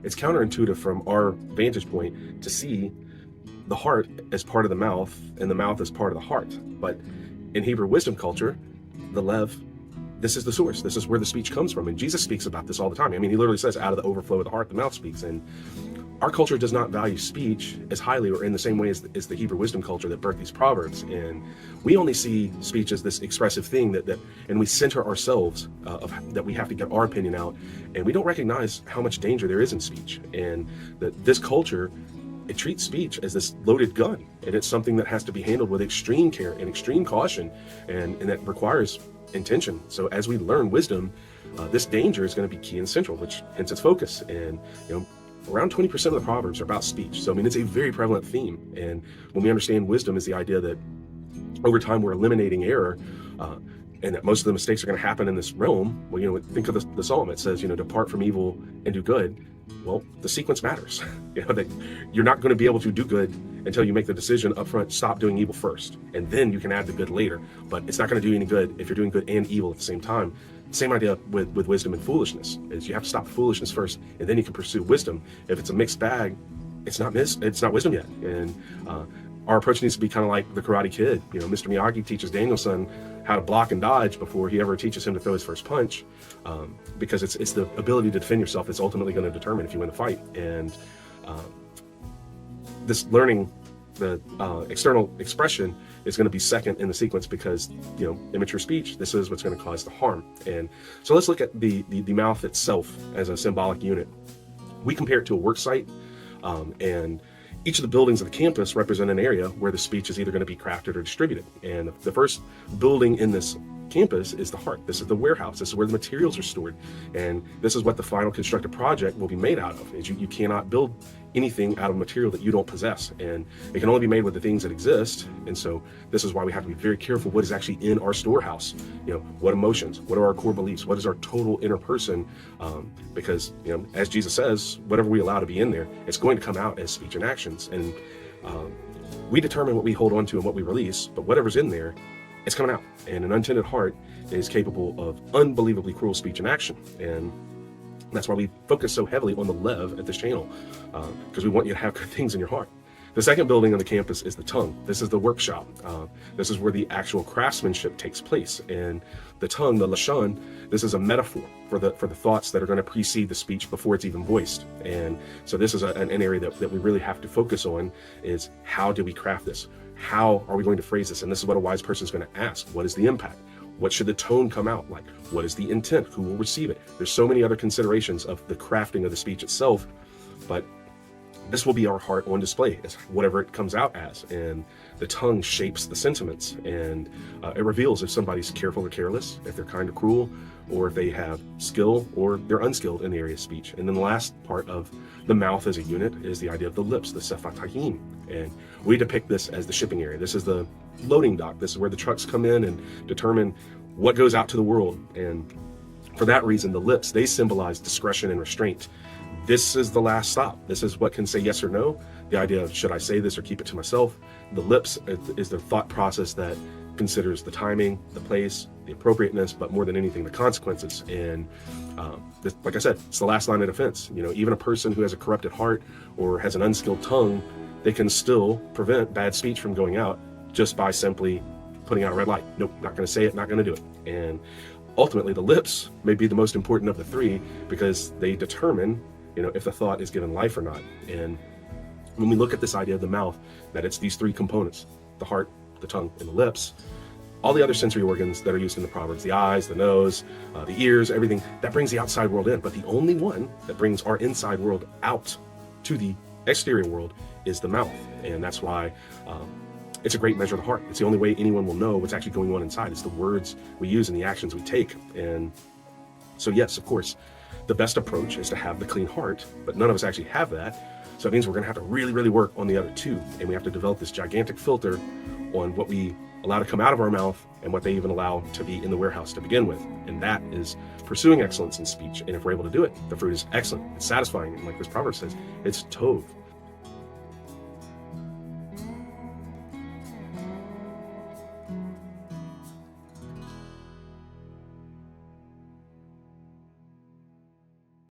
it's counterintuitive from our vantage point to see the heart as part of the mouth and the mouth as part of the heart. But in Hebrew wisdom culture, the Lev, this is the source. This is where the speech comes from. And Jesus speaks about this all the time. I mean, he literally says, out of the overflow of the heart, the mouth speaks. And our culture does not value speech as highly or in the same way as the Hebrew wisdom culture that birthed these proverbs. And we only see speech as this expressive thing and we center ourselves that we have to get our opinion out. And we don't recognize how much danger there is in speech. And that this culture, it treats speech as this loaded gun. And it's something that has to be handled with extreme care and extreme caution. And that requires intention. So as we learn wisdom, this danger is going to be key and central, which hence its focus. And, around 20% of the Proverbs are about speech. So, I mean, it's a very prevalent theme. And when we understand wisdom is the idea that over time we're eliminating error, and that most of the mistakes are going to happen in this realm. Well, think of the Psalm. It says, depart from evil and do good. Well, the sequence matters. That you're not going to be able to do good until you make the decision up front, stop doing evil first. And then you can add the good later. But it's not going to do any good if you're doing good and evil at the same time. Same idea with wisdom and foolishness, is you have to stop the foolishness first, and then you can pursue wisdom. If it's a mixed bag, it's not wisdom yet. And our approach needs to be kind of like the Karate Kid. Mr. Miyagi teaches Daniel-san how to block and dodge before he ever teaches him to throw his first punch, because it's the ability to defend yourself that's ultimately going to determine if you win the fight. And this learning the external expression is going to be second in the sequence, because immature speech, this is what's going to cause the harm. And so let's look at the mouth itself as a symbolic unit. We compare it to a work site, and each of the buildings of the campus represent an area where the speech is either going to be crafted or distributed. And the first building in this campus is the heart. This is the warehouse. This is where the materials are stored. And this is what the final constructed project will be made out of. Is you cannot build anything out of material that you don't possess. And it can only be made with the things that exist. And so this is why we have to be very careful what is actually in our storehouse. What emotions, what are our core beliefs, what is our total inner person? Because, as Jesus says, whatever we allow to be in there, it's going to come out as speech and actions. And we determine what we hold on to and what we release, but whatever's in there, it's coming out. And an untended heart is capable of unbelievably cruel speech and action. And that's why we focus so heavily on the Lev at this channel, because we want you to have good things in your heart. The second building on the campus is the tongue. This is the workshop. This is where the actual craftsmanship takes place. And the tongue, the lashon, this is a metaphor for the thoughts that are going to precede the speech before it's even voiced. And so this is an area that we really have to focus on, is how do we craft this? How are we going to phrase this? And this is what a wise person is going to ask. What is the impact? What should the tone come out like? What is the intent? Who will receive it? There's so many other considerations of the crafting of the speech itself, but this will be our heart on display as whatever it comes out as. And the tongue shapes the sentiments, and it reveals if somebody's careful or careless, if they're kind or cruel, or if they have skill or they're unskilled in the area of speech. And then the last part of the mouth as a unit is the idea of the lips, the sefatahim. And we depict this as the shipping area. This is the loading dock. This is where the trucks come in and determine what goes out to the world. And for that reason, the lips, they symbolize discretion and restraint. This is the last stop. This is what can say yes or no. The idea of, should I say this or keep it to myself? The lips is the thought process that considers the timing, the place, the appropriateness, but more than anything, the consequences. And like I said, it's the last line of defense. Even a person who has a corrupted heart or has an unskilled tongue, they can still prevent bad speech from going out just by simply putting out a red light. Nope, not going to say it, not going to do it. And ultimately, the lips may be the most important of the three, because they determine if the thought is given life or not. And when we look at this idea of the mouth, that it's these three components, the heart, the tongue, and the lips, all the other sensory organs that are used in the Proverbs, the eyes, the nose, the ears, everything, that brings the outside world in. But the only one that brings our inside world out to the exterior world is the mouth. And that's why it's a great measure of the heart. It's the only way anyone will know what's actually going on inside. It's the words we use and the actions we take. And so yes, of course, the best approach is to have the clean heart, but none of us actually have that. So it means we're going to have to really, really work on the other two. And we have to develop this gigantic filter on what we allow to come out of our mouth and what they even allow to be in the warehouse to begin with. And that is pursuing excellence in speech. And if we're able to do it, the fruit is excellent. It's satisfying. And like this proverb says, it's tov.